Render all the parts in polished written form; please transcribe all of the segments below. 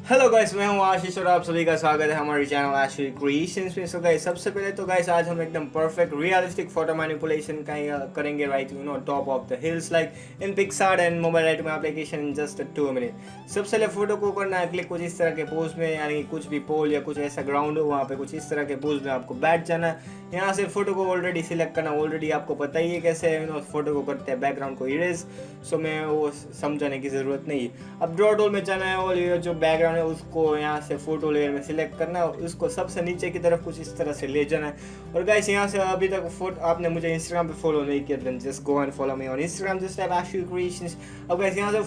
Hello guys, मैं हूँ आशीष और आप सभी का स्वागत है हमारे चैनल ashvircreations में। सो गाइस, सबसे पहले तो गाइस आज हम एकदम परफेक्ट रियलिस्टिक फोटो मैनिपुलेशन का करेंगे, right top of the hills like in PicsArt and mobile Lightroom application in just 2 minute. सबसे पहले फोटो को करना है क्लिक कुछ इस तरह के पोज में, यानी कुछ भी पोल या कुछ ऐसा ग्राउंड हो वहाँ पे कुछ इस तरह के पोज में आपको बैठ जाना है। यहाँ से फोटो को ऑलरेडी सिलेक्ट करना, ऑलरेडी आपको पता ही है कैसे फोटो को करते हैं, बैकग्राउंड को इरेज। सो मैं वो समझाने की ज़रूरत नहीं है। अब ड्रॉ टूल में जाना है और ये जो बैकग्राउंड है उसको यहाँ से फोटो लेयर में सिलेक्ट करना है और उसको सबसे नीचे की तरफ कुछ इस तरह से ले जाना है। और गाइस यहाँ से अभी तक फोटो आपने मुझे इंस्टाग्राम पे फॉलो नहीं किया, then just go and follow me on Instagram just type ashvircreations। अब गाइस यहाँ से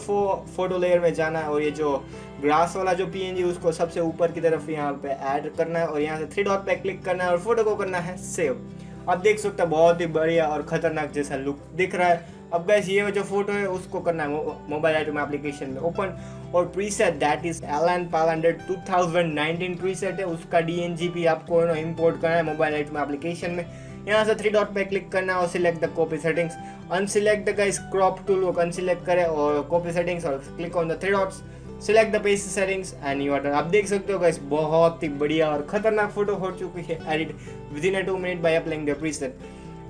फोटो लेयर में जाना है और ये जो ग्रास वाला जो पीएनजी उसको सबसे ऊपर की तरफ यहाँ पे ऐड करना है और यहाँ से 3 डॉट पे क्लिक करना है और फोटो को करना है सेव। आप देख सकते हैं बहुत ही बढ़िया और खतरनाक जैसा लुक दिख रहा है। अब गाइस ये जो फोटो है उसको करना है मोबाइल लाइटरूम एप्लीकेशन में ओपन और preset that is Alan Palander 2019 preset है, उसका डीएनजीपी आपको इंपोर्ट करना है मोबाइल लाइटरूम एप्लीकेशन में। यहाँ से 3 डॉट पे क्लिक करना है और select the copy settings, unselect the guys crop tool को अनसिलेक्ट करें और कॉपी सेटिंग्स और click on the 3 dots, select the page settings and you are done. आप देख सकते हो गाइस बहुत ही बढ़िया और खतरनाक फोटो हो चुकी है edit within 2 minutes by applying the preset.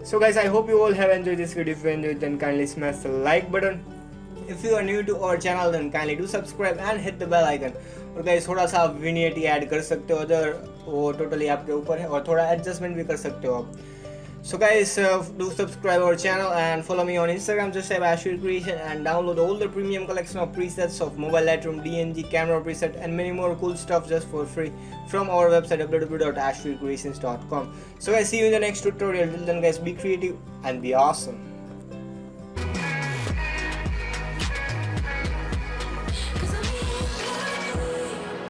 So guys, I hope you all have enjoyed this video. If you enjoyed, then kindly smash the like button. If you are new to our channel, then kindly do subscribe and hit the bell icon. और guys थोड़ा सा आप विनियटी add कर सकते हो, other वो totally आपके ऊपर है, और थोड़ा एडजस्टमेंट भी कर सकते हो आप। So guys, do subscribe our channel and follow me on Instagram just type ashvircreations and download all the premium collection of presets of mobile lightroom, DNG, camera preset and many more cool stuff just for free from our website www.ashvircreations.com. So guys, see you in the next tutorial. Till then guys, be creative and be awesome.